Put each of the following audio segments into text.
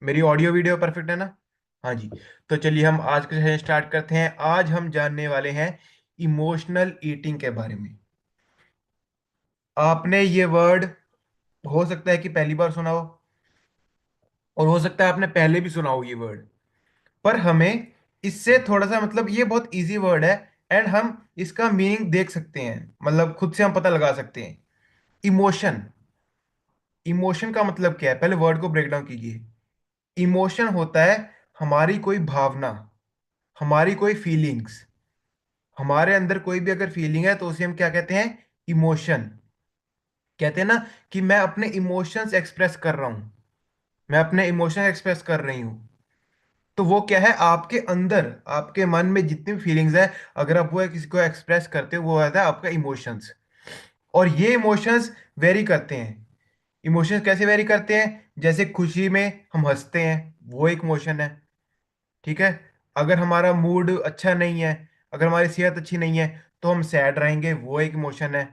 मेरी audio video perfect है ना? हाँ जी। तो चलिए हम आज का सेशन स्टार्ट करते हैं। आज हम जानने वाले हैं इमोशनल ईटिंग के बारे में। आपने ये वर्ड हो सकता है कि पहली बार सुना हो, और हो सकता है आपने पहले भी सुना हो ये वर्ड। पर हमें इससे थोड़ा सा मतलब ये बहुत इजी वर्ड है, एंड हम इसका मीनिंग देख सकते हैं, मतलब खुद से हम पता लगा सकते हैं। इमोशन। इमोशन का मतलब क्या है, पहले वर्ड को ब्रेक डाउन कीजिए। इमोशन होता है हमारी कोई भावना, हमारी कोई फीलिंग्स। हमारे अंदर कोई भी अगर फीलिंग है तो उसे हम क्या कहते हैं? इमोशन। कहते हैं ना कि मैं अपने इमोशंस एक्सप्रेस कर रहा हूं, मैं अपने इमोशन एक्सप्रेस कर रही हूं। तो वो क्या है, आपके अंदर आपके मन में जितनी भी फीलिंग्स है, अगर आप वो किसी को एक्सप्रेस करते हो, वो आता है आपका इमोशंस। और ये इमोशंस वेरी करते हैं। इमोशंस कैसे वेरी करते हैं? जैसे खुशी में हम हंसते हैं, वो एक इमोशन है। ठीक है। अगर हमारा मूड अच्छा नहीं है, अगर हमारी सेहत अच्छी नहीं है, तो हम सैड रहेंगे, वो एक इमोशन है।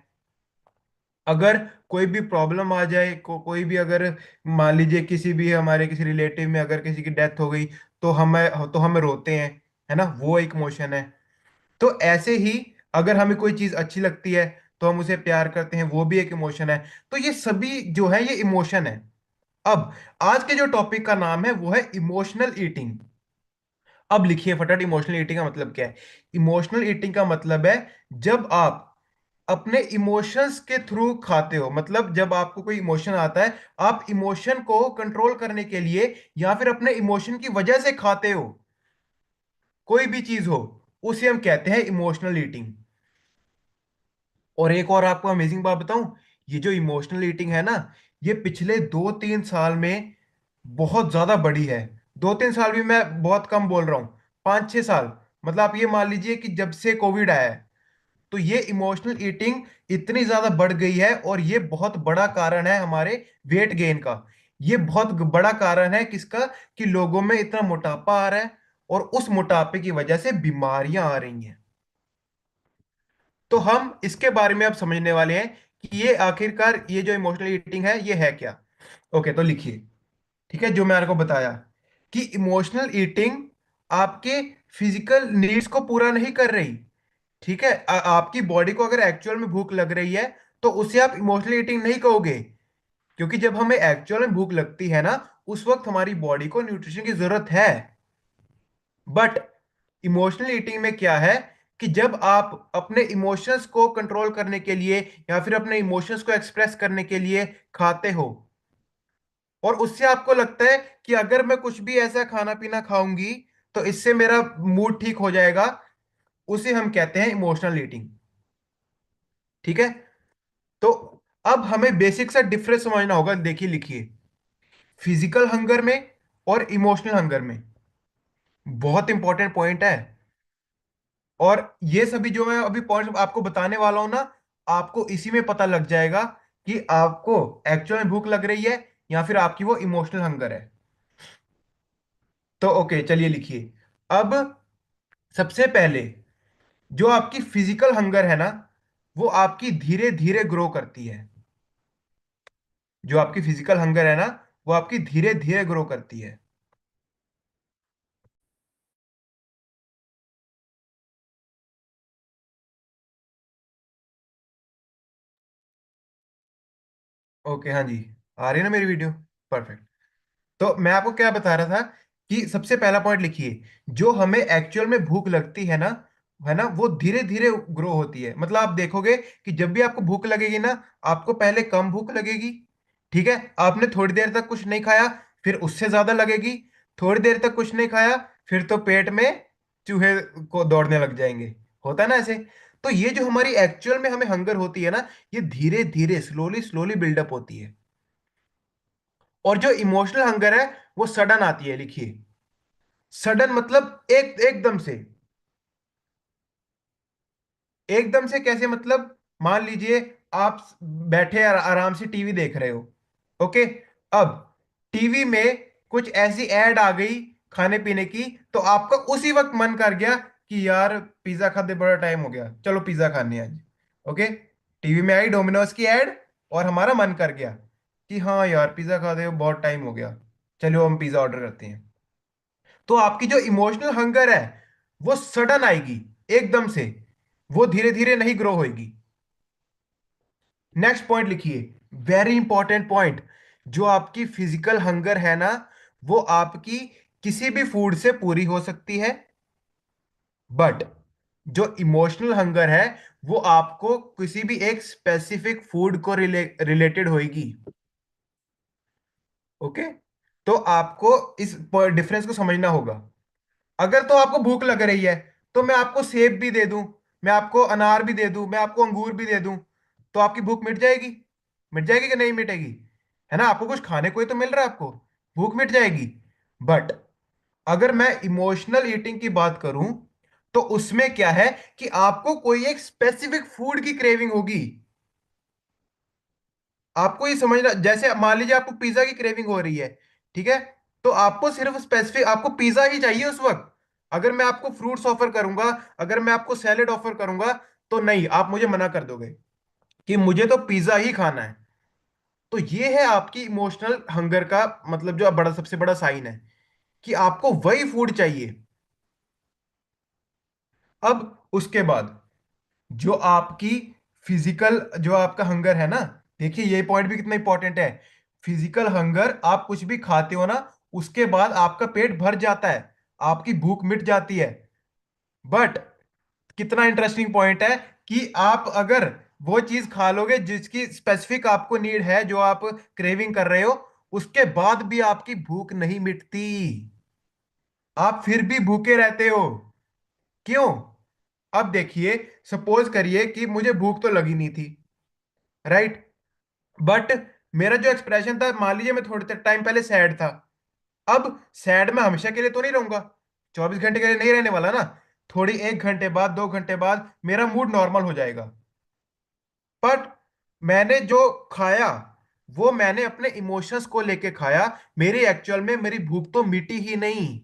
अगर कोई भी प्रॉब्लम आ जाए, कोई भी अगर मान लीजिए किसी भी हमारे किसी रिलेटिव में अगर किसी की डेथ हो गई, तो हमें रोते हैं, है ना, वो एक इमोशन है। तो ऐसे ही अगर हमें कोई चीज अच्छी लगती है तो हम उसे प्यार करते हैं, वो भी एक इमोशन है। तो ये सभी जो है ये इमोशन है। अब आज के जो टॉपिक का नाम है वो है इमोशनल ईटिंग। अब लिखिए फटाफट, इमोशनल ईटिंग का मतलब क्या है? इमोशनल ईटिंग का मतलब है जब आप अपने इमोशंस के थ्रू खाते हो, मतलब जब आपको कोई इमोशन आता है, आप इमोशन को कंट्रोल करने के लिए या फिर अपने इमोशन की वजह से खाते हो, कोई भी चीज हो, उसे हम कहते हैं इमोशनल ईटिंग। और एक और आपको अमेजिंग बात बताऊं, ये जो इमोशनल ईटिंग है ना, ये पिछले 2-3 साल में बहुत ज्यादा बढ़ी है। 2-3 साल भी मैं बहुत कम बोल रहा हूँ, 5-6 साल। मतलब आप ये मान लीजिए कि जब से कोविड आया है, तो ये इमोशनल ईटिंग इतनी ज्यादा बढ़ गई है, और ये बहुत बड़ा कारण है हमारे वेट गेन का। ये बहुत बड़ा कारण है किसका? कि लोगों में इतना मोटापा आ रहा है, और उस मोटापे की वजह से बीमारियां आ रही हैं। तो हम इसके बारे में अब समझने वाले हैं कि ये आखिरकार ये जो इमोशनल ईटिंग है ये है क्या। ओके, तो लिखिए। ठीक है, जो मैं आपको बताया कि इमोशनल ईटिंग आपके फिजिकल नीड्स को पूरा नहीं कर रही। ठीक है, आपकी बॉडी को अगर एक्चुअल में भूख लग रही है, तो उसे आप इमोशनल ईटिंग नहीं कहोगे। क्योंकि जब हमें एक्चुअल में भूख लगती है ना, उस वक्त हमारी बॉडी को न्यूट्रिशन की जरूरत है। बट इमोशनल ईटिंग में क्या है कि जब आप अपने इमोशंस को कंट्रोल करने के लिए या फिर अपने इमोशंस को एक्सप्रेस करने के लिए खाते हो, और उससे आपको लगता है कि अगर मैं कुछ भी ऐसा खाना पीना खाऊंगी तो इससे मेरा मूड ठीक हो जाएगा, उसे हम कहते हैं इमोशनल ईटिंग। ठीक है। तो अब हमें बेसिक सा डिफरेंस समझना होगा। देखिए, लिखिए। फिजिकल हंगर में और इमोशनल हंगर में बहुत इंपॉर्टेंट पॉइंट है। और ये सभी जो मैं अभी पॉइंट आपको बताने वाला हूं ना, आपको इसी में पता लग जाएगा कि आपको एक्चुअल में भूख लग रही है या फिर आपकी वो इमोशनल हंगर है। तो ओके, चलिए लिखिए। अब सबसे पहले जो आपकी फिजिकल हंगर है ना, वो आपकी धीरे धीरे ग्रो करती है। जो आपकी फिजिकल हंगर है ना, वो आपकी धीरे धीरे ग्रो करती है। ओके, हाँ जी। आ रही है ना मेरी वीडियो? परफेक्ट। तो मैं आपको क्या बता रहा था कि सबसे पहला पॉइंट लिखिए। जो हमें एक्चुअल में भूख लगती है ना, वो धीरे धीरे ग्रो होती है। मतलब आप देखोगे कि जब भी आपको भूख लगेगी ना, आपको पहले कम भूख लगेगी। ठीक है, आपने थोड़ी देर तक कुछ नहीं खाया, फिर उससे ज्यादा लगेगी। थोड़ी देर तक कुछ नहीं खाया, फिर तो पेट में चूहे को दौड़ने लग जाएंगे। होता है ना ऐसे? तो ये जो हमारी एक्चुअल में हमें हंगर होती है ना, ये धीरे धीरे स्लोली स्लोली बिल्डअप होती है। और जो इमोशनल हंगर है वो सडन आती है। लिखिए, सडन मतलब एकदम से। एकदम से कैसे मतलब? मान लीजिए आप बैठे आराम से टीवी देख रहे हो। ओके। अब टीवी में कुछ ऐसी ऐड आ गई खाने पीने की, तो आपका उसी वक्त मन कर गया कि यार पिज्जा खाते बड़ा टाइम हो गया, चलो पिज्जा खाने हैं आज। ओके। टीवी में आई डोमिनोज की ऐड, और हमारा मन कर गया कि हाँ यार पिज्जा खाते हुए बहुत टाइम हो गया, चलो हम पिज्जा ऑर्डर करते हैं। तो आपकी जो इमोशनल हंगर है वो सडन आएगी, एकदम से। वो धीरे धीरे नहीं ग्रो होगी। नेक्स्ट पॉइंट लिखिए, वेरी इंपॉर्टेंट पॉइंट। जो आपकी फिजिकल हंगर है ना, वो आपकी किसी भी फूड से पूरी हो सकती है। बट जो इमोशनल हंगर है वो आपको किसी भी एक स्पेसिफिक फूड को रिलेटेड होगी। ओके। तो आपको इस डिफरेंस को समझना होगा। अगर तो आपको भूख लग रही है, तो मैं आपको सेब भी दे दूं, मैं आपको अनार भी दे दूं, मैं आपको अंगूर भी दे दूं, तो आपकी भूख मिट जाएगी? मिट जाएगी कि नहीं मिटेगी? है ना, आपको कुछ खाने को ही तो मिल रहा है आपको, भूख मिट जाएगी। बट अगर मैं इमोशनल ईटिंग की बात करूं, तो उसमें क्या है कि आपको कोई एक स्पेसिफिक फूड की क्रेविंग होगी। आपको ये समझना, जैसे मान लीजिए आपको पिज्जा की क्रेविंग हो रही है, ठीक है? तो आपको सिर्फ स्पेसिफिक आपको पिज्जा ही चाहिए उस वक्त। अगर मैं आपको फ्रूट्स ऑफर करूंगा, अगर मैं आपको सैलेड ऑफर करूंगा, तो नहीं, आप मुझे मना कर दोगे कि मुझे तो पिज्जा ही खाना है। तो ये है आपकी इमोशनल हंगर का मतलब, जो बड़ा सबसे बड़ा साइन है कि आपको वही फूड चाहिए। अब उसके बाद जो आपकी फिजिकल, जो आपका हंगर है ना, देखिए ये पॉइंट भी कितना इंपॉर्टेंट है। फिजिकल हंगर, आप कुछ भी खाते हो ना, उसके बाद आपका पेट भर जाता है, आपकी भूख मिट जाती है। बट कितना इंटरेस्टिंग पॉइंट है कि आप अगर वो चीज खा लोगे जिसकी स्पेसिफिक आपको नीड है, जो आप क्रेविंग कर रहे हो, उसके बाद भी आपकी भूख नहीं मिटती। आप फिर भी भूखे रहते हो। क्यों? अब देखिए, सपोज करिए कि मुझे भूख तो लगी नहीं थी, राइट? बट मेरा जो एक्सप्रेशन था, मान लीजिए मैं थोड़े टाइम पहले सैड था। अब सैड में हमेशा के लिए तो नहीं रहूंगा, 24 घंटे के लिए नहीं रहने वाला ना। थोड़ी 1 घंटे बाद, 2 घंटे बाद मेरा मूड नॉर्मल हो जाएगा। बट मैंने जो खाया, वो मैंने अपने इमोशंस को लेके खाया। मेरी एक्चुअल में मेरी भूख तो मिटी ही नहीं।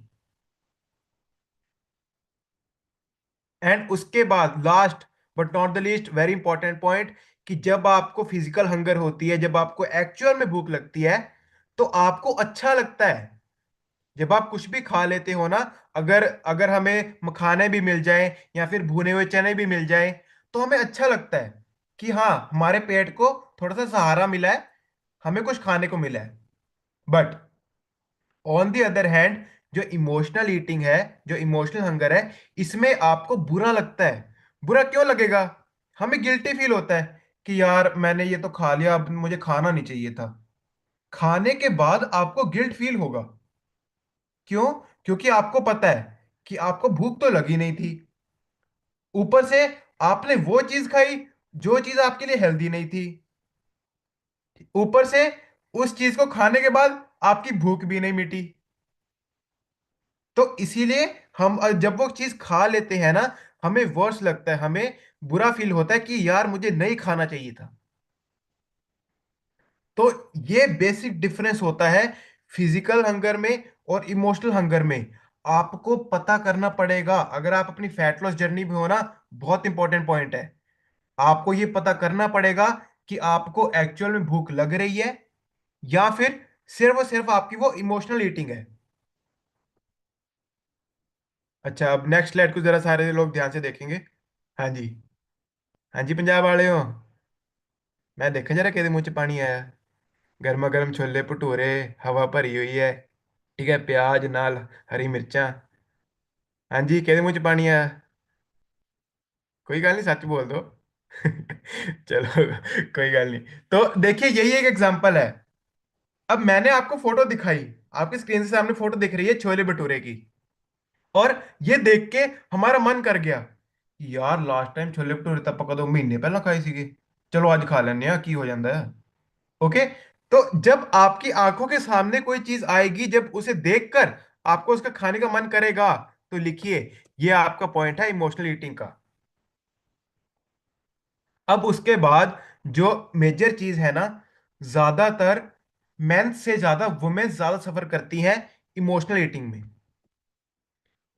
एंड उसके बाद last but not the least, very important point, कि जब आपको फिजिकल हंगर होती है, जब आपको एक्चुअल में भूख लगती है, तो आपको अच्छा लगता है जब आप कुछ भी खा लेते हो ना। अगर अगर हमें मखाने भी मिल जाए या फिर भुने हुए चने भी मिल जाए, तो हमें अच्छा लगता है कि हाँ, हमारे पेट को थोड़ा सा सहारा मिला है, हमें कुछ खाने को मिला है। But on the other hand, जो इमोशनल ईटिंग है, जो इमोशनल हंगर है, इसमें आपको बुरा लगता है। बुरा क्यों लगेगा? हमें गिल्टी फील होता है कि यार मैंने ये तो खा लिया, अब मुझे खाना नहीं चाहिए था। खाने के बाद आपको गिल्ट फील होगा। क्यों? क्योंकि आपको पता है कि आपको भूख तो लगी नहीं थी, ऊपर से आपने वो चीज खाई जो चीज आपके लिए हेल्दी नहीं थी, ऊपर से उस चीज को खाने के बाद आपकी भूख भी नहीं मिटी। तो इसीलिए हम जब वो चीज खा लेते हैं ना, हमें वर्स लगता है, हमें बुरा फील होता है कि यार मुझे नहीं खाना चाहिए था। तो ये बेसिक डिफरेंस होता है फिजिकल हंगर में और इमोशनल हंगर में। आपको पता करना पड़ेगा, अगर आप अपनी फैट लॉस जर्नी में हो ना, बहुत इंपॉर्टेंट पॉइंट है, आपको ये पता करना पड़ेगा कि आपको एक्चुअल में भूख लग रही है या फिर सिर्फ और सिर्फ आपकी वो इमोशनल ईटिंग है। अच्छा, अब नेक्स्ट स्लाइड को जरा सारे लोग ध्यान से देखेंगे। हाँ जी। हाँ जी, पंजाब वाले हो? मैं देखा जरा किहदे मुंह च पानी आया। गर्मा गर्म छोले भटूरे, हवा भरी हुई है, ठीक है, प्याज नाल हरी मिर्चां। हाँ जी, किहदे मुंह च पानी आया? कोई गल नहीं, सच बोल दो। चलो, कोई गल नहीं। तो देखिए, यही एक एग्जांपल है। अब मैंने आपको फोटो दिखाई, आपकी स्क्रीन से सामने फोटो दिख रही है छोले भटूरे की, और ये देख के हमारा मन कर गया कि यार लास्ट टाइम छोले भटूरे तब पका 2 महीने पहला खाए सीगे, चलो आज खा लेने की हो जाता है। ओके। तो जब आपकी आंखों के सामने कोई चीज आएगी, जब उसे देखकर आपको उसका खाने का मन करेगा, तो लिखिए, ये आपका पॉइंट है इमोशनल ईटिंग का। अब उसके बाद जो मेजर चीज है ना, ज्यादातर मेंस से ज्यादा वुमेन ज्यादा सफर करती हैं इमोशनल ईटिंग में।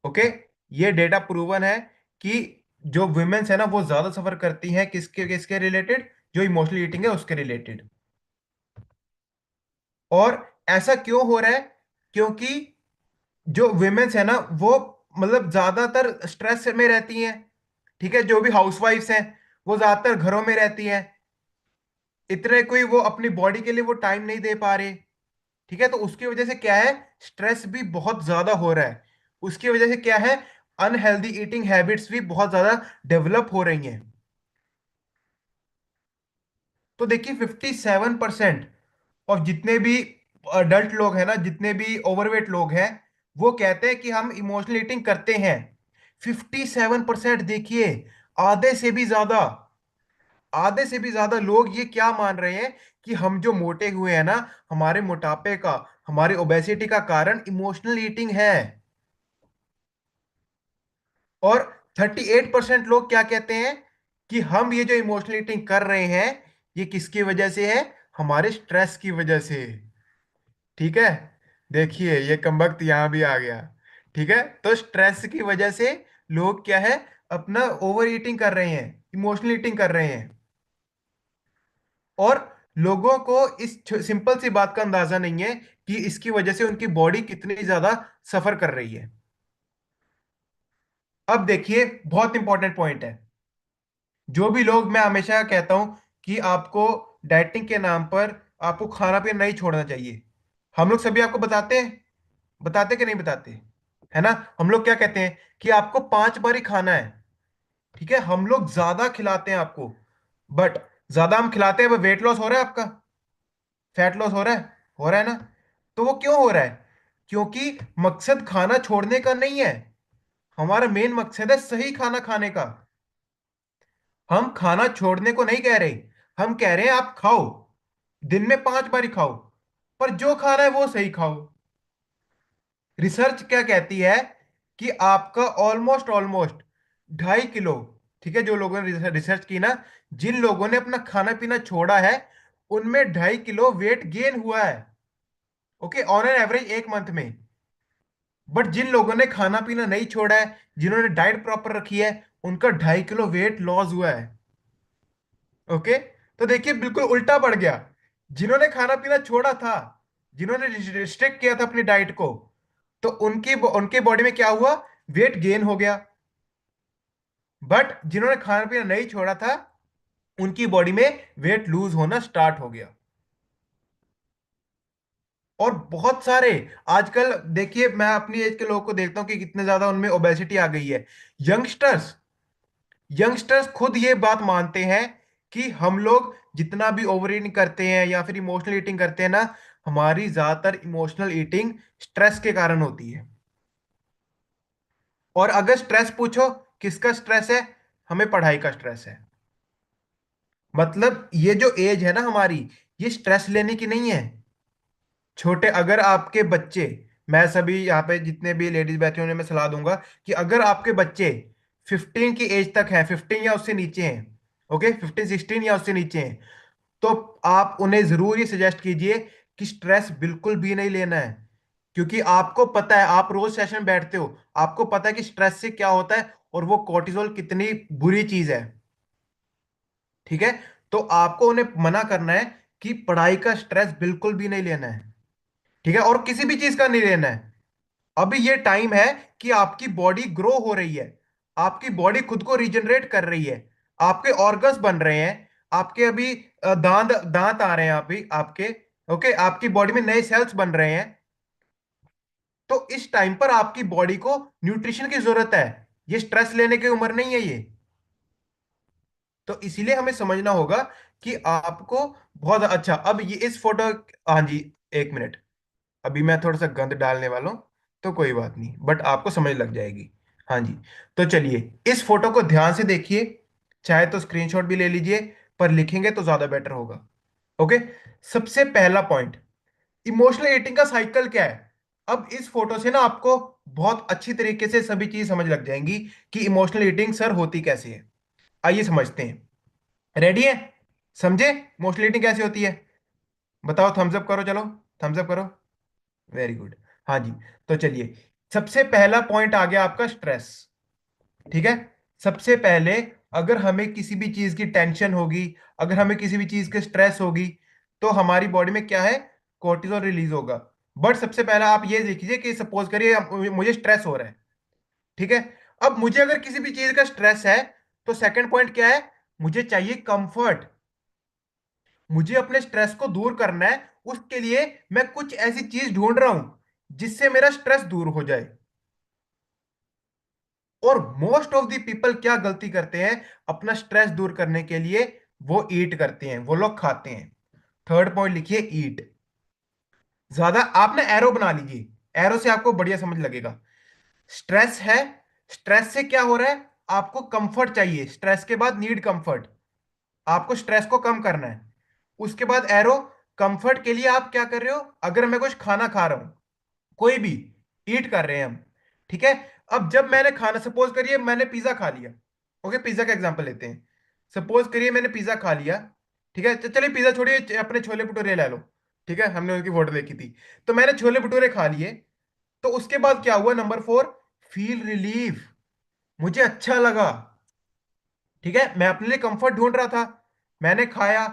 ओके। ये डेटा प्रूवन है कि जो वुमेन्स है ना, वो ज्यादा सफर करती हैं किसके किसके रिलेटेड, जो इमोशनल ईटिंग है उसके रिलेटेड। और ऐसा क्यों हो रहा है? क्योंकि जो विमेन्स है ना, वो मतलब ज्यादातर स्ट्रेस में रहती हैं। ठीक है, जो भी हाउसवाइफ्स हैं वो ज्यादातर घरों में रहती हैं। इतने कोई वो अपनी बॉडी के लिए वो टाइम नहीं दे पा रहे। ठीक है, तो उसकी वजह से क्या है, स्ट्रेस भी बहुत ज्यादा हो रहा है। उसकी वजह से क्या है, अनहेल्दी ईटिंग हैबिट्स भी बहुत ज्यादा डेवलप हो रही हैं। तो देखिए 57% और जितने भी अडल्ट लोग हैं ना, जितने भी ओवरवेट लोग हैं, वो कहते हैं कि हम इमोशनल ईटिंग करते हैं। 57%, देखिए, आधे से भी ज्यादा, आधे से भी ज्यादा लोग ये क्या मान रहे हैं कि हम जो मोटे हुए हैं ना, हमारे मोटापे का, हमारे ओबेसिटी का कारण इमोशनल ईटिंग है। और 38% लोग क्या कहते हैं कि हम ये जो इमोशनल ईटिंग कर रहे हैं, ये किसकी वजह से है, हमारे स्ट्रेस की वजह से। ठीक है, देखिए ये कमबख्त यहां भी आ गया। ठीक है, तो स्ट्रेस की वजह से लोग क्या है, अपना ओवर ईटिंग कर रहे हैं, इमोशनल ईटिंग कर रहे हैं। और लोगों को इस सिंपल सी बात का अंदाजा नहीं है कि इसकी वजह से उनकी बॉडी कितनी ज्यादा सफर कर रही है। अब देखिए, बहुत इंपॉर्टेंट पॉइंट है। जो भी लोग, मैं हमेशा कहता हूं कि आपको डाइटिंग के नाम पर आपको खाना पीना नहीं छोड़ना चाहिए। हम लोग सभी आपको बताते हैं, बताते कि नहीं बताते, है ना। हम लोग क्या कहते हैं कि आपको 5 बार ही खाना है। ठीक है, हम लोग ज्यादा खिलाते हैं आपको। बट ज्यादा हम खिलाते हैं, वेट लॉस हो रहा है आपका, फैट लॉस हो रहा है, हो रहा है ना। तो वो क्यों हो रहा है, क्योंकि मकसद खाना छोड़ने का नहीं है। हमारा मेन मकसद है सही खाना खाने का। हम खाना छोड़ने को नहीं कह रहे, हम कह रहे हैं आप खाओ, दिन में 5 बार ही खाओ, पर जो खाना है वो सही खाओ। रिसर्च क्या कहती है कि आपका ऑलमोस्ट ऑलमोस्ट 2.5 किलो, ठीक है, जो लोगों ने रिसर्च की ना, जिन लोगों ने अपना खाना पीना छोड़ा है, उनमें 2.5 किलो वेट गेन हुआ है। ओके, ऑन एन एवरेज एक मंथ में। बट जिन लोगों ने खाना पीना नहीं छोड़ा है, जिन्होंने डाइट प्रॉपर रखी है, उनका 2.5 किलो वेट लॉस हुआ है। ओके, तो देखिए बिल्कुल उल्टा पड़ गया। जिन्होंने खाना पीना छोड़ा था, जिन्होंने रिस्ट्रिक्ट किया था अपनी डाइट को, तो उनकी उनके बॉडी में क्या हुआ, वेट गेन हो गया। बट जिन्होंने खाना पीना नहीं छोड़ा था, उनकी बॉडी में वेट लूज होना स्टार्ट हो गया। और बहुत सारे, आजकल देखिए मैं अपनी एज के लोगों को देखता हूँ कि कितने ज्यादा उनमें ओबेसिटी आ गई है। यंगस्टर्स, यंगस्टर्स खुद ये बात मानते हैं कि हम लोग जितना भी ओवर ईटिंग करते हैं या फिर इमोशनल ईटिंग करते हैं ना, हमारी ज्यादातर इमोशनल ईटिंग स्ट्रेस के कारण होती है। और अगर स्ट्रेस पूछो, किसका स्ट्रेस है, हमें पढ़ाई का स्ट्रेस है। मतलब ये जो एज है ना हमारी, ये स्ट्रेस लेने की नहीं है। छोटे, अगर आपके बच्चे, मैं सभी यहाँ पे जितने भी लेडीज बैठे उन्हें मैं सलाह दूंगा कि अगर आपके बच्चे 15 की एज तक है, 15 या उससे नीचे हैं, ओके, 15 16 या उससे नीचे हैं, तो आप उन्हें जरूर ये सजेस्ट कीजिए कि स्ट्रेस बिल्कुल भी नहीं लेना है। क्योंकि आपको पता है, आप रोज सेशन बैठते हो, आपको पता है कि स्ट्रेस से क्या होता है और वो कोर्टिसोल कितनी बुरी चीज है। ठीक है, तो आपको उन्हें मना करना है कि पढ़ाई का स्ट्रेस बिल्कुल भी नहीं लेना है। ठीक है, और किसी भी चीज का नहीं लेना है। अभी ये टाइम है कि आपकी बॉडी ग्रो हो रही है, आपकी बॉडी खुद को रिजनरेट कर रही है, आपके ऑर्गन्स बन रहे हैं, आपके अभी दांत दांत आ रहे हैं अभी आपके। ओके, आपकी बॉडी में नए सेल्स बन रहे हैं। तो इस टाइम पर आपकी बॉडी को न्यूट्रिशन की जरूरत है। ये स्ट्रेस लेने की उम्र नहीं है ये। तो इसीलिए हमें समझना होगा कि आपको बहुत अच्छा, अब ये इस फोटो, हाँ जी, एक मिनट, अभी मैं थोड़ा सा गंद डालने वाला हूं, तो कोई बात नहीं, बट आपको समझ लग जाएगी। हाँ जी, तो चलिए इस फोटो को ध्यान से देखिए, चाहे तो स्क्रीनशॉट भी ले लीजिए, पर लिखेंगे तो ज्यादा बेटर होगा। ओके, सबसे पहला पॉइंट, इमोशनल ईटिंग का साइकिल क्या है। अब इस फोटो से ना आपको बहुत अच्छी तरीके से सभी चीज समझ लग जाएंगी कि इमोशनल ईटिंग सर होती कैसे है। आइए समझते हैं। रेडी है, समझे इमोशनल ईटिंग कैसे होती है। बताओ, थम्स अप करो, चलो थम्स अप करो। Very good. हाँ जी, तो चलिए, सबसे पहला पॉइंट आ गया आपका स्ट्रेस। ठीक है, सबसे पहले अगर हमें किसी भी चीज की टेंशन होगी, अगर हमें किसी भी चीज की स्ट्रेस होगी, तो हमारी बॉडी में क्या है, कोर्टिसोल रिलीज होगा। बट सबसे पहला आप ये देखिए कि सपोज करिए मुझे स्ट्रेस हो रहा है, ठीक है। अब मुझे अगर किसी भी चीज का स्ट्रेस है, तो सेकंड पॉइंट क्या है, मुझे चाहिए कंफर्ट। मुझे अपने स्ट्रेस को दूर करना है, उसके लिए मैं कुछ ऐसी चीज ढूंढ रहा हूं जिससे मेरा स्ट्रेस दूर हो जाए। और मोस्ट ऑफ द पीपल क्या गलती करते हैं अपना स्ट्रेस दूर करने के लिए, वो ईट करते हैं, वो लोग खाते हैं। थर्ड पॉइंट लिखिए, ईट। ज्यादा आप ना एरो बना लीजिए, एरो से आपको बढ़िया समझ लगेगा। स्ट्रेस है, स्ट्रेस से क्या हो रहा है, आपको कंफर्ट चाहिए, स्ट्रेस के बाद नीड कंफर्ट, आपको स्ट्रेस को कम करना है। उसके बाद एरो, कंफर्ट के लिए आप क्या कर रहे हो, अगर मैं कुछ खाना खा रहा हूं, कोई भी ईट कर रहे हैं हम, ठीक है। अब जब मैंने खाना, सपोज करिए मैंने पिज्जा खा लिया, ओके, पिज्जा का एग्जांपल लेते हैं। सपोज करिए मैंने पिज्जा खा लिया, ठीक है। चलिए पिज्जा छोड़िए, अपने छोले भटूरे ले लो, ठीक है, हमने उनकी फोटो देखी थी। तो मैंने छोले भटूरे खा लिए, तो उसके बाद क्या हुआ, नंबर फोर, फील रिलीफ। मुझे अच्छा लगा, ठीक है, मैं अपने लिए कंफर्ट ढूंढ रहा था, मैंने खाया,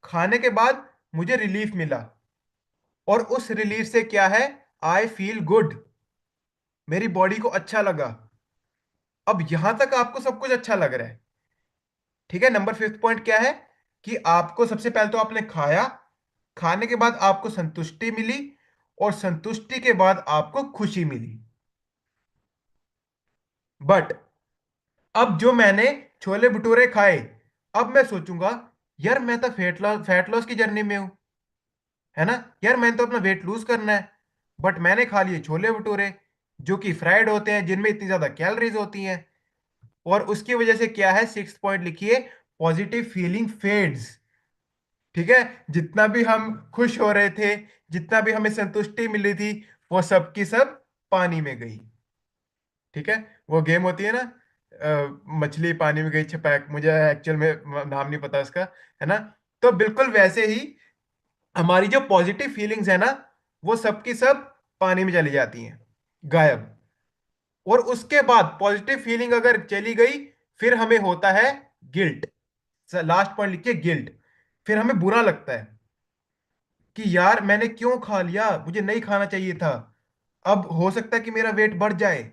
खाने के बाद मुझे रिलीफ मिला, और उस रिलीफ से क्या है, आई फील गुड, मेरी बॉडी को अच्छा लगा। अब यहां तक आपको सब कुछ अच्छा लग रहा है, ठीक है। नंबर फिफ्थ पॉइंट क्या है, कि आपको सबसे पहले तो आपने खाया, खाने के बाद आपको संतुष्टि मिली, और संतुष्टि के बाद आपको खुशी मिली। बट अब जो मैंने छोले भटूरे खाए, अब मैं सोचूंगा, यार मैं तो फैट लॉस की जर्नी में हूं, है ना, यार मैंने तो अपना वेट लूज करना है। बट मैंने खा लिए छोले भटूरे, जो कि फ्राइड होते हैं, जिनमें इतनी ज्यादा कैलोरीज होती हैं। और उसकी वजह से क्या है, सिक्स पॉइंट लिखिए, पॉजिटिव फीलिंग फेड्स, ठीक है। जितना भी हम खुश हो रहे थे, जितना भी हमें संतुष्टि मिली थी, वो सब की सब पानी में गई, ठीक है। वो गेम होती है ना, मछली पानी में गई छपैक, मुझे एक्चुअल में नाम नहीं पता उसका, है ना। तो बिल्कुल वैसे ही हमारी जो पॉजिटिव फीलिंग्स है ना, वो सब की सब पानी में चली जाती हैं, गायब। और उसके बाद पॉजिटिव फीलिंग अगर चली गई, फिर हमें होता है गिल्ट। लास्ट पॉइंट लिखिए, गिल्ट। फिर हमें बुरा लगता है कि यार मैंने क्यों खा लिया, मुझे नहीं खाना चाहिए था, अब हो सकता है कि मेरा वेट बढ़ जाए।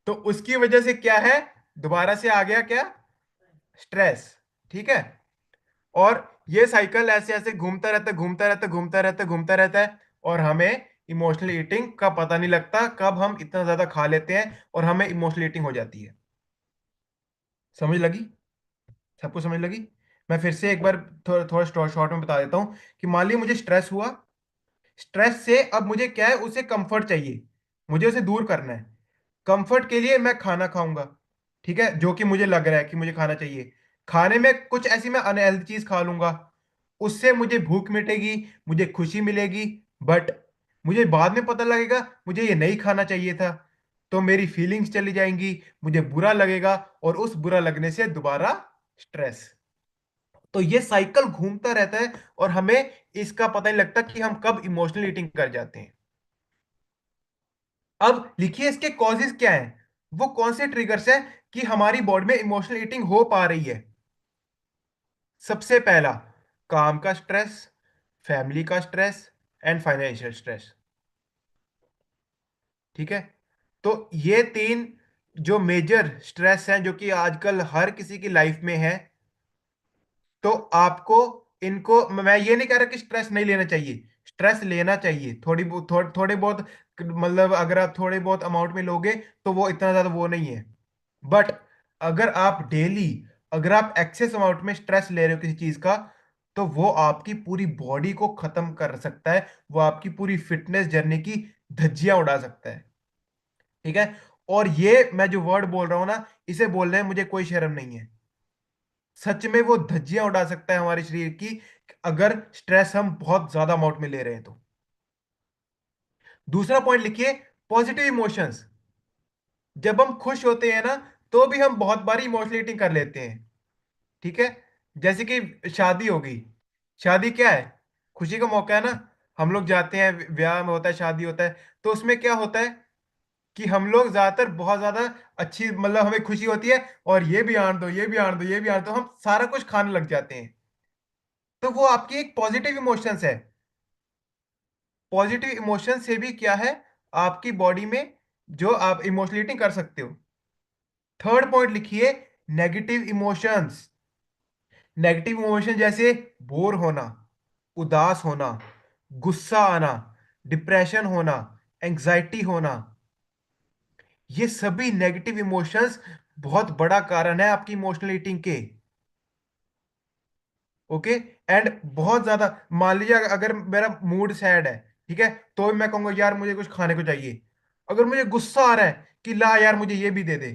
तो उसकी वजह से क्या है, दोबारा से आ गया क्या, स्ट्रेस, ठीक है। और ये साइकिल ऐसे ऐसे घूमता रहता है, घूमता रहता है, घूमता रहता है, घूमता रहता है। और हमें इमोशनल ईटिंग का पता नहीं लगता कब हम इतना ज्यादा खा लेते हैं और हमें इमोशनल ईटिंग हो जाती है। समझ लगी, सबको समझ लगी। मैं फिर से एक बार थोड़ा थोड़ा शॉर्ट में बता देता हूँ, कि मान लीजिए मुझे स्ट्रेस हुआ, स्ट्रेस से अब मुझे क्या है, उसे कंफर्ट चाहिए, मुझे उसे दूर करना है। कंफर्ट के लिए मैं खाना खाऊंगा, ठीक है, जो कि मुझे लग रहा है कि मुझे खाना चाहिए। खाने में कुछ ऐसी मैं अनहेल्दी चीज खा लूंगा, उससे मुझे भूख मिटेगी, मुझे खुशी मिलेगी। बट मुझे बाद में पता लगेगा मुझे ये नहीं खाना चाहिए था, तो मेरी फीलिंग्स चली जाएंगी, मुझे बुरा लगेगा, और उस बुरा लगने से दोबारा स्ट्रेस। तो ये साइकिल घूमता रहता है, और हमें इसका पता नहीं लगता कि हम कब इमोशनल ईटिंग कर जाते हैं। अब लिखिए इसके कॉजेस क्या हैं, वो कौन से ट्रिगर्स हैं कि हमारी बॉडी में इमोशनल ईटिंग हो पा रही है। सबसे पहला, काम का स्ट्रेस, फैमिली का स्ट्रेस, एंड फाइनेंशियल स्ट्रेस, ठीक है। तो ये तीन जो मेजर स्ट्रेस हैं, जो कि आजकल हर किसी की लाइफ में है। तो आपको इनको, मैं ये नहीं कह रहा कि स्ट्रेस नहीं लेना चाहिए, स्ट्रेस लेना चाहिए, थोड़ी बहुत थोड़े बहुत, मतलब अगर आप थोड़े बहुत अमाउंट में लोगे तो वो इतना ज्यादा वो नहीं है। बट अगर आप डेली, अगर आप एक्सेस अमाउंट में स्ट्रेस ले रहे हो किसी चीज का, तो वो आपकी पूरी बॉडी को खत्म कर सकता है, वो आपकी पूरी फिटनेस जर्नी की धज्जियां उड़ा सकता है, ठीक है। और ये मैं जो वर्ड बोल रहा हूं ना, इसे बोलने में मुझे कोई शर्म नहीं है। सच में वो धज्जियां उड़ा सकता है हमारे शरीर की, अगर स्ट्रेस हम बहुत ज्यादा अमाउंट में ले रहे हैं तो। दूसरा पॉइंट लिखिए, पॉजिटिव इमोशंस। जब हम खुश होते हैं ना, तो भी हम बहुत बारी इमोशनल ईटिंग कर लेते हैं, ठीक है। जैसे कि शादी हो गई, शादी क्या है, खुशी का मौका है ना, हम लोग जाते हैं, ब्याह में होता है, शादी होता है। तो उसमें क्या होता है कि हम लोग ज्यादातर बहुत ज्यादा अच्छी, मतलब हमें खुशी होती है, और ये भी आन दो, ये भी आन दो, ये भी आन दो, हम सारा कुछ खाने लग जाते हैं। तो वो आपकी एक पॉजिटिव इमोशंस है। पॉजिटिव इमोशन से भी क्या है आपकी बॉडी में, जो आप इमोशनल ईटिंग कर सकते हो। थर्ड पॉइंट लिखिए, नेगेटिव इमोशंस। नेगेटिव इमोशन जैसे बोर होना, उदास होना, गुस्सा आना, डिप्रेशन होना, एंजाइटी होना, ये सभी नेगेटिव इमोशंस बहुत बड़ा कारण है आपकी इमोशनल ईटिंग के। ओके। एंड बहुत ज्यादा, मान लीजिए अगर मेरा मूड सैड है, ठीक है, तो मैं कहूंगा यार मुझे कुछ खाने को चाहिए। अगर मुझे गुस्सा आ रहा है कि ला यार मुझे ये भी दे दे,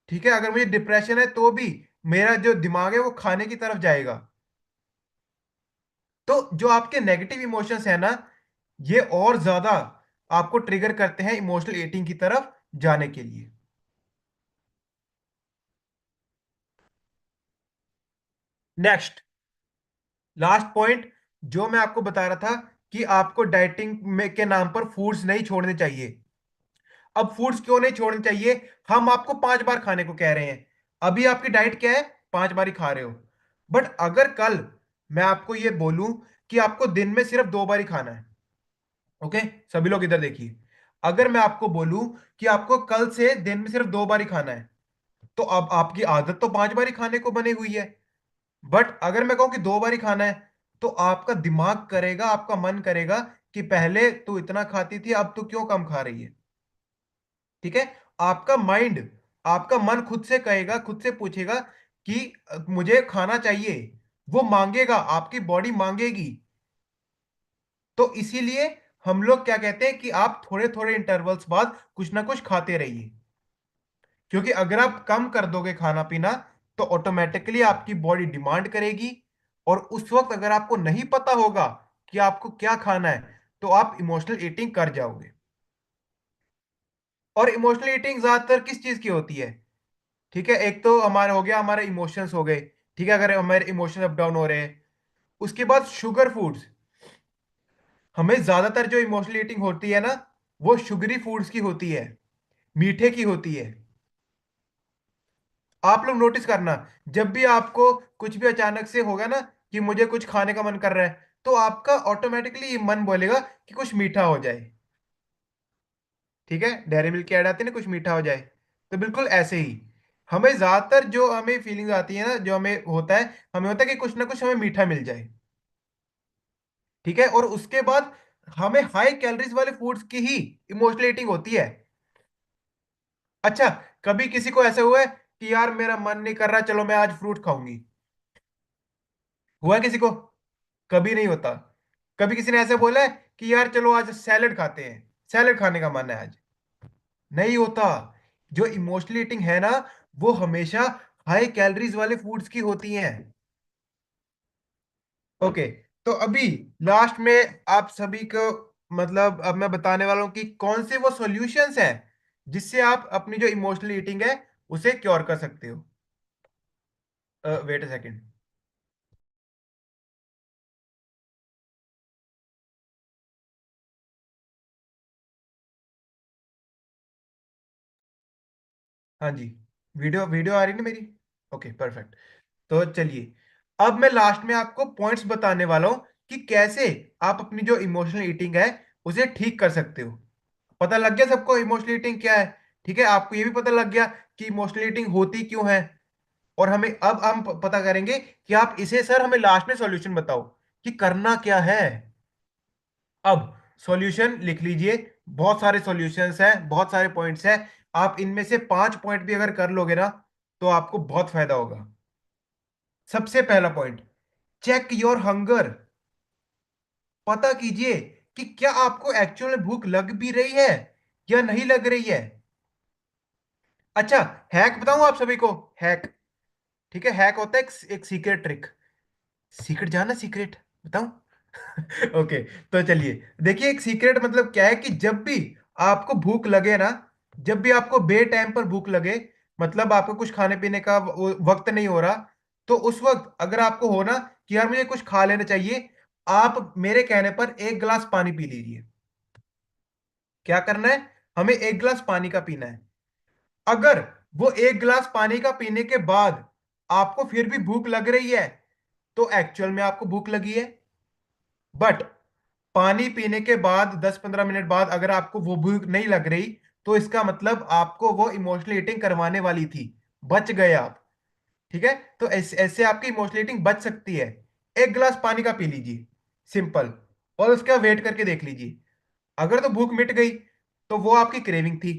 ठीक है, अगर मुझे डिप्रेशन है तो भी मेरा जो दिमाग है वो खाने की तरफ जाएगा। तो जो आपके नेगेटिव इमोशंस है ना, ये और ज्यादा आपको ट्रिगर करते हैं इमोशनल ईटिंग की तरफ जाने के लिए। नेक्स्ट, लास्ट पॉइंट जो मैं आपको बता रहा था कि आपको डाइटिंग में के नाम पर फूड्स नहीं छोड़ने चाहिए। अब फूड्स क्यों नहीं छोड़ने चाहिए? हम आपको 5 बार खाने को कह रहे हैं, अभी आपकी डाइट क्या है, 5 बार ही खा रहे हो। बट अगर कल मैं आपको ये बोलूं कि आपको दिन में सिर्फ 2 बार ही खाना है, ओके, सभी लोग इधर देखिए, अगर मैं आपको बोलूं कि आपको कल से दिन में सिर्फ 2 बार ही खाना है, तो अब आपकी आदत तो 5 बार ही खाने को बनी हुई है। बट अगर मैं कहूं कि 2 बार ही खाना है, तो आपका दिमाग करेगा, आपका मन करेगा कि पहले तू इतना खाती थी, अब तू क्यों कम खा रही है। ठीक है, आपका माइंड, आपका मन खुद से कहेगा, खुद से पूछेगा कि मुझे खाना चाहिए, वो मांगेगा, आपकी बॉडी मांगेगी। तो इसीलिए हम लोग क्या कहते हैं कि आप थोड़े थोड़े इंटरवल्स बाद कुछ ना कुछ खाते रहिए, क्योंकि अगर आप कम कर दोगे खाना पीना, तो ऑटोमेटिकली आपकी बॉडी डिमांड करेगी, और उस वक्त अगर आपको नहीं पता होगा कि आपको क्या खाना है, तो आप इमोशनल ईटिंग कर जाओगे। और इमोशनल ईटिंग ज्यादातर किस चीज की होती है? ठीक है, एक तो हमारे हो गया, हमारे इमोशंस हो गए, ठीक है, अगर हमारे इमोशंस अप डाउन हो रहे हैं। उसके बाद शुगर फूड्स, हमें ज्यादातर जो इमोशनल ईटिंग होती है ना, वो शुगरी फूड्स की होती है, मीठे की होती है। आप लोग नोटिस करना, जब भी आपको कुछ भी अचानक से होगा ना कि मुझे कुछ खाने का मन कर रहा है, तो आपका ऑटोमेटिकली मन बोलेगा कि कुछ मीठा हो जाए। ठीक है, डेयरी मिल्क की ऐड आती है ना, कुछ मीठा हो जाए। तो बिल्कुल ऐसे ही हमें ज्यादातर जो हमें फीलिंग्स आती है ना, जो हमें होता है, हमें होता है कि कुछ ना कुछ हमें मीठा मिल जाए। ठीक है, और उसके बाद हमें हाई कैलोरीज वाले फूड्स की ही इमोशनल ईटिंग होती है। अच्छा, कभी किसी को ऐसा हुआ है कि यार मेरा मन नहीं कर रहा, चलो मैं आज फ्रूट खाऊंगी? हुआ है किसी को? कभी नहीं होता। कभी किसी ने ऐसे बोला है कि यार चलो आज सैलेड खाते हैं, सैलेड खाने का मन है आज? नहीं होता। जो इमोशनल ईटिंग है ना, वो हमेशा हाई कैलोरीज वाले फूड्स की होती हैं। ओके। तो अभी लास्ट में आप सभी को, मतलब अब मैं बताने वाला हूं कि कौन से वो सॉल्यूशंस हैं जिससे आप अपनी जो इमोशनल ईटिंग है उसे क्योर कर सकते हो। Wait a second. हाँ जी, वीडियो वीडियो आ रही ना मेरी? Okay, perfect. तो चलिए, अब मैं लास्ट में आपको पॉइंट्स बताने वाला हूं कि कैसे आप अपनी जो इमोशनल ईटिंग है उसे ठीक कर सकते हो। पता लग गया सबको इमोशनल ईटिंग क्या है? ठीक है, आपको ये भी पता लग गया कि इमोशनल ईटिंग होती क्यों है। और हमें अब हम पता करेंगे कि आप इसे, सर हमें लास्ट में सॉल्यूशन बताओ कि करना क्या है। अब सॉल्यूशन लिख लीजिए, बहुत सारे सॉल्यूशंस हैं, बहुत सारे पॉइंट्स हैं। आप इनमें से 5 पॉइंट भी अगर कर लोगे ना, तो आपको बहुत फायदा होगा। सबसे पहला पॉइंट, चेक योर हंगर। पता कीजिए कि क्या आपको एक्चुअल में भूख लग भी रही है या नहीं लग रही है। अच्छा, हैक बताऊं आप सभी को? हैक, ठीक है, हैक होता है एक सीक्रेट ट्रिक। सीक्रेट जाना, सीक्रेट बताऊं? ओके, तो चलिए देखिए, एक सीक्रेट मतलब क्या है कि जब भी आपको भूख लगे ना, जब भी आपको बे टाइम पर भूख लगे, मतलब आपको कुछ खाने पीने का वक्त नहीं हो रहा, तो उस वक्त अगर आपको हो ना कि यार मुझे कुछ खा लेना चाहिए, आप मेरे कहने पर 1 गिलास पानी पी लीजिए। क्या करना है? हमें 1 गिलास पानी का पीना है। अगर वो 1 गिलास पानी का पीने के बाद आपको फिर भी भूख लग रही है, तो एक्चुअल में आपको भूख लगी है। बट पानी पीने के बाद 10-15 मिनट बाद अगर आपको वो भूख नहीं लग रही, तो इसका मतलब आपको वो इमोशनल ईटिंग करवाने वाली थी, बच गए आप। ठीक है, तो ऐसे ऐसे आपकी इमोशनल ईटिंग बच सकती है। एक गिलास पानी का पी लीजिए, सिंपल, और उसका वेट करके देख लीजिए। अगर तो भूख मिट गई तो वो आपकी क्रेविंग थी,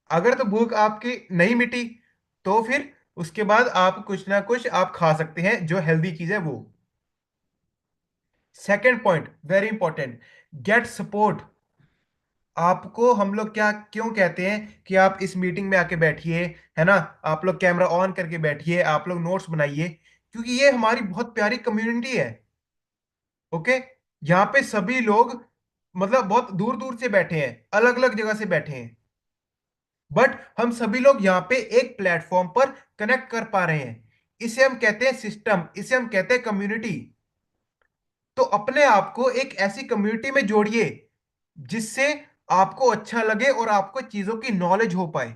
अगर तो भूख आपकी नहीं मिटी तो फिर उसके बाद आप कुछ ना कुछ आप खा सकते हैं जो हेल्दी चीज है वो। Second point very important, get support. आपको हम लोग क्या क्यों कहते हैं कि आप इस मीटिंग में आके बैठिए, है ना, आप लोग कैमरा ऑन करके बैठिए, आप लोग नोट्स बनाइए, क्योंकि ये हमारी बहुत प्यारी कम्युनिटी है। ओके, यहाँ पे सभी लोग मतलब बहुत दूर दूर से बैठे हैं, अलग अलग जगह से बैठे हैं, बट हम सभी लोग यहाँ पे एक प्लेटफॉर्म पर कनेक्ट कर पा रहे हैं। इसे हम कहते हैं सिस्टम, इसे हम कहते हैं कम्युनिटी। तो अपने आप को एक ऐसी कम्युनिटी में जोड़िए जिससे आपको अच्छा लगे और आपको चीजों की नॉलेज हो पाए।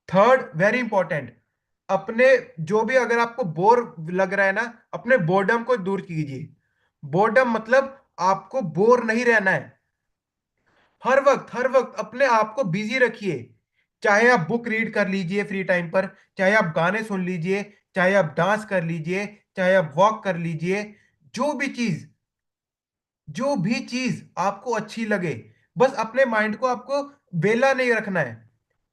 थर्ड वेरी इंपॉर्टेंट, अपने जो भी अगर आपको बोर लग रहा है ना, अपने बोर्डम को दूर कीजिए। बोर्डम मतलब आपको बोर नहीं रहना है। हर वक्त अपने आप को बिजी रखिए। चाहे आप बुक रीड कर लीजिए फ्री टाइम पर, चाहे आप गाने सुन लीजिए, चाहे आप डांस कर लीजिए, चाहे आप वॉक कर लीजिए, जो भी चीज जो भी चीज आपको अच्छी लगे। बस अपने माइंड को आपको वेला नहीं रखना है।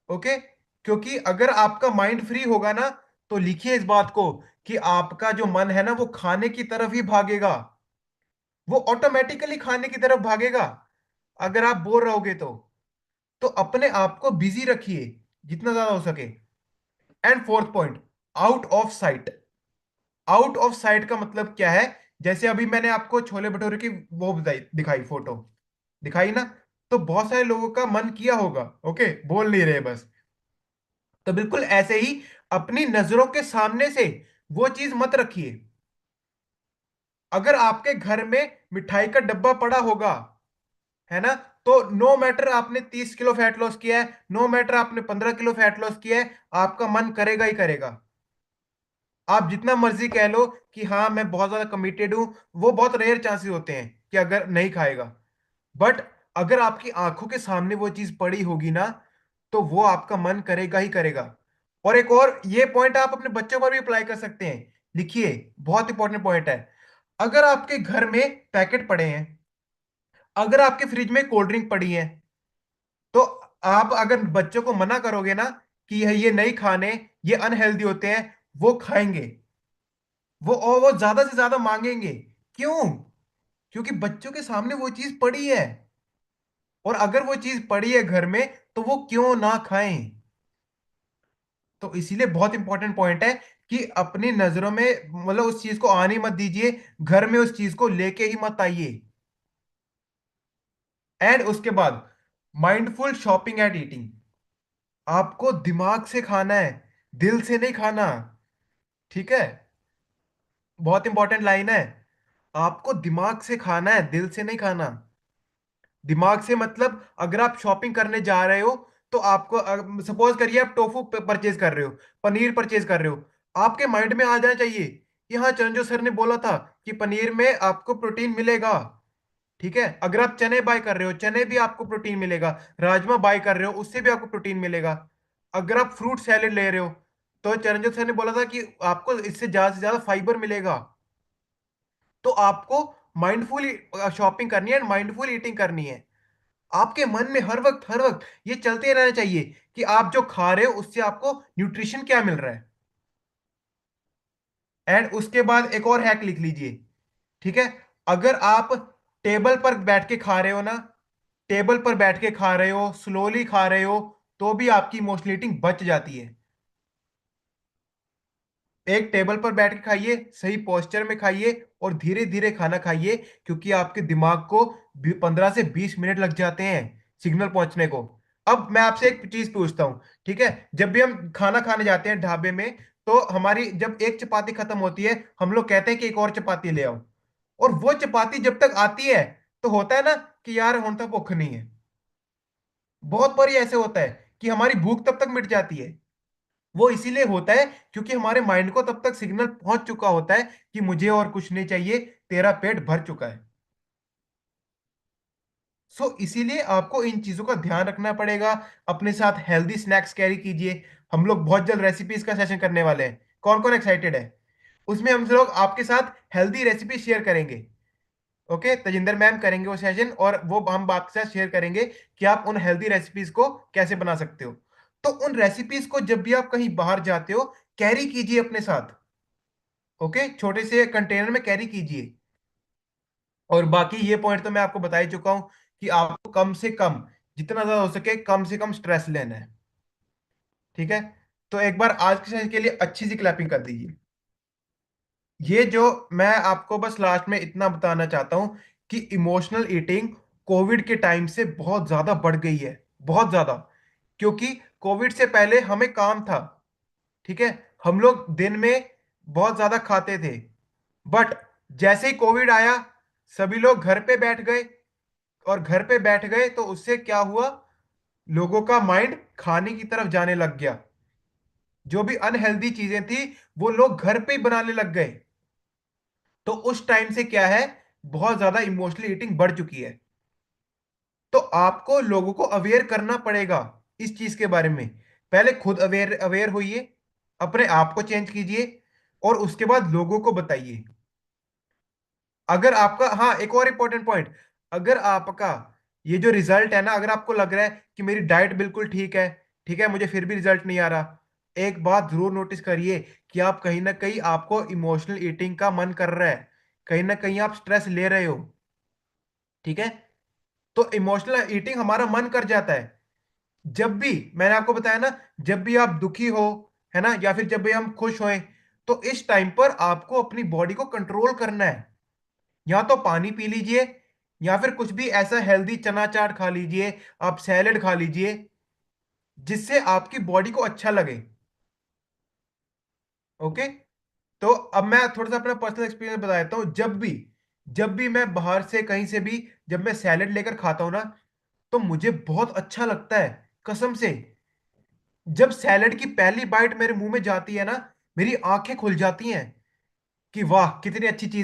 ओके, क्योंकि अगर आपका माइंड फ्री होगा ना, तो लिखिए इस बात को कि आपका जो मन है ना वो खाने की तरफ ही भागेगा, वो ऑटोमेटिकली खाने की तरफ भागेगा अगर आप बोर रहोगे तो अपने आप को बिजी रखिए जितना ज्यादा हो सके। And fourth point, out of site. Out of site का मतलब क्या है? जैसे अभी मैंने आपको छोले भटूरे की वो दिखाई फोटो, दिखाई ना, तो बहुत सारे लोगों का मन किया होगा, ओके, बोल नहीं रहे बस। तो बिल्कुल ऐसे ही अपनी नजरों के सामने से वो चीज मत रखिए। अगर आपके घर में मिठाई का डब्बा पड़ा होगा, है ना, तो नो मैटर आपने 30 किलो फैट लॉस किया है, नो मैटर आपने 15 किलो फैट लॉस किया है, आपका मन करेगा ही करेगा। आप जितना मर्जी कह लो कि हाँ मैं बहुत ज्यादा कमिटेड हूं, वो बहुत रेयर चांसेस होते हैं कि अगर नहीं खाएगा। बट अगर आपकी आंखों के सामने वो चीज पड़ी होगी ना, तो वो आपका मन करेगा ही करेगा। और एक और ये पॉइंट आप अपने बच्चों पर भी अप्लाई कर सकते हैं। लिखिए, बहुत इंपॉर्टेंट पॉइंट है। अगर आपके घर में पैकेट पड़े हैं, अगर आपके फ्रिज में कोल्ड ड्रिंक पड़ी है, तो आप अगर बच्चों को मना करोगे ना कि ये नहीं खाने, ये अनहेल्दी होते हैं, वो खाएंगे, वो और वो ज्यादा से ज्यादा मांगेंगे। क्यों? क्योंकि बच्चों के सामने वो चीज पड़ी है, और अगर वो चीज पड़ी है घर में, तो वो क्यों ना खाएं। तो इसीलिए बहुत इंपॉर्टेंट पॉइंट है कि अपनी नजरों में मतलब उस चीज को आने मत दीजिए, घर में उस चीज को लेके ही मत आइए। एंड उसके बाद माइंडफुल शॉपिंग एंड ईटिंग। आपको दिमाग से खाना है, दिल से नहीं खाना। ठीक है, बहुत इंपॉर्टेंट लाइन है। आपको दिमाग से खाना है, दिल से नहीं खाना। दिमाग से मतलब अगर आप शॉपिंग करने जा रहे हो, तो आपको सपोज करिए आप टोफू परचेज कर रहे हो, पनीर परचेज कर रहे हो, आपके माइंड में आ जाना चाहिए कि हाँ चंजो सर ने बोला था कि पनीर में आपको प्रोटीन मिलेगा। ठीक है, अगर आप चने बाय कर रहे हो, चने भी आपको प्रोटीन मिलेगा, राजमा बाय कर रहे हो, उससे भी आपको प्रोटीन मिलेगा। अगर आप फ्रूट सैलेड ले रहे हो, तो चरंजीत सर ने बोला था कि आपको इससे ज्यादा से ज्यादा फाइबर मिलेगा। तो आपको माइंडफुल शॉपिंग करनी है, माइंडफुल ईटिंग करनी है। आपके मन में हर वक्त ये चलते रहना चाहिए कि आप जो खा रहे हो उससे आपको न्यूट्रिशन क्या मिल रहा है। एंड उसके बाद एक और हैक लिख लीजिए। ठीक है, अगर आप टेबल पर बैठ के खा रहे हो ना, टेबल पर बैठ के खा रहे हो, स्लोली खा रहे हो, तो भी आपकी इमोशनल ईटिंग बच जाती है। एक टेबल पर बैठ के खाइए, सही पोस्चर में खाइए, और धीरे धीरे खाना खाइए, क्योंकि आपके दिमाग को 15 से 20 मिनट लग जाते हैं सिग्नल पहुंचने को। अब मैं आपसे एक चीज पूछता हूँ, ठीक है, जब भी हम खाना खाने जाते हैं ढाबे में, तो हमारी जब एक चपाती खत्म होती है, हम लोग कहते हैं कि एक और चपाती ले आओ। और वो चपाती जब तक आती है, तो होता है ना कि यार हम तो भूख नहीं है। बहुत बार ये ऐसे होता है कि हमारी भूख तब तक मिट जाती है। वो इसीलिए होता है क्योंकि हमारे माइंड को तब तक सिग्नल पहुंच चुका होता है कि मुझे और कुछ नहीं चाहिए, तेरा पेट भर चुका है। सो इसीलिए आपको इन चीजों का ध्यान रखना पड़ेगा। अपने साथ हेल्दी स्नैक्स कैरी कीजिए। हम लोग बहुत जल्द रेसिपीज का सेशन करने वाले हैं। कौन कौन एक्साइटेड है? उसमें हम लोग आपके साथ हेल्दी रेसिपी शेयर करेंगे। ओके, तजिंदर मैम करेंगे वो सेशन, और वो हम आपके साथ शेयर करेंगे कि आप उन हेल्दी रेसिपीज को कैसे बना सकते हो। तो उन रेसिपीज को जब भी आप कहीं बाहर जाते हो, कैरी कीजिए अपने साथ। ओके, छोटे से कंटेनर में कैरी कीजिए। और बाकी ये पॉइंट तो मैं आपको बता ही चुका हूं कि आपको कम से कम, जितना ज्यादा हो सके कम से कम स्ट्रेस लेना है। ठीक है? तो एक बार आज के सेशन के लिए अच्छी सी क्लैपिंग कर दीजिए। ये जो मैं आपको बस लास्ट में इतना बताना चाहता हूं कि इमोशनल ईटिंग कोविड के टाइम से बहुत ज्यादा बढ़ गई है। बहुत ज्यादा। क्योंकि कोविड से पहले हमें काम था। ठीक है? हम लोग दिन में बहुत ज्यादा खाते थे। बट जैसे ही कोविड आया, सभी लोग घर पे बैठ गए। और घर पे बैठ गए तो उससे क्या हुआ? लोगों का माइंड खाने की तरफ जाने लग गया। जो भी अनहेल्दी चीजें थी वो लोग घर पे ही बनाने लग गए। तो उस टाइम से क्या है, बहुत ज्यादा इमोशनल ईटिंग बढ़ चुकी है। तो आपको लोगों को अवेयर करना पड़ेगा इस चीज के बारे में। पहले खुद अवेयर अवेयर होइए, अपने आप को चेंज कीजिए, और उसके बाद लोगों को बताइए। अगर आपका, हाँ, एक और इंपॉर्टेंट पॉइंट, अगर आपका ये जो रिजल्ट है ना, अगर आपको लग रहा है कि मेरी डाइट बिल्कुल ठीक है, ठीक है, मुझे फिर भी रिजल्ट नहीं आ रहा, एक बात जरूर नोटिस करिए कि आप कहीं ना कहीं, आपको इमोशनल ईटिंग का मन कर रहा है। कहीं ना कहीं आप स्ट्रेस ले रहे हो। ठीक है? तो इमोशनल ईटिंग हमारा मन कर जाता है जब भी, मैंने आपको बताया ना, जब भी आप दुखी हो, है ना, या फिर जब भी हम खुश हों, तो इस टाइम पर आपको अपनी बॉडी को कंट्रोल करना है। या तो पानी पी लीजिए, या फिर कुछ भी ऐसा हेल्दी चना चाट खा लीजिए, आप सैलेड खा लीजिए, जिससे आपकी बॉडी को अच्छा लगे। ओके? तो अब मैं थोड़ा सा अपना पर्सनल एक्सपीरियंस बता देता हूँ। जब भी मैं बाहर से कहीं से भी, जब मैं सैलेड लेकर खाता हूँ ना, तो मुझे बहुत अच्छा लगता है, कसम से। जब सैलेड की पहली बाइट मेरे मुंह में जाती है ना, मेरी आंखें खुल जाती हैं कि वाह, कितनी अच्छी चीज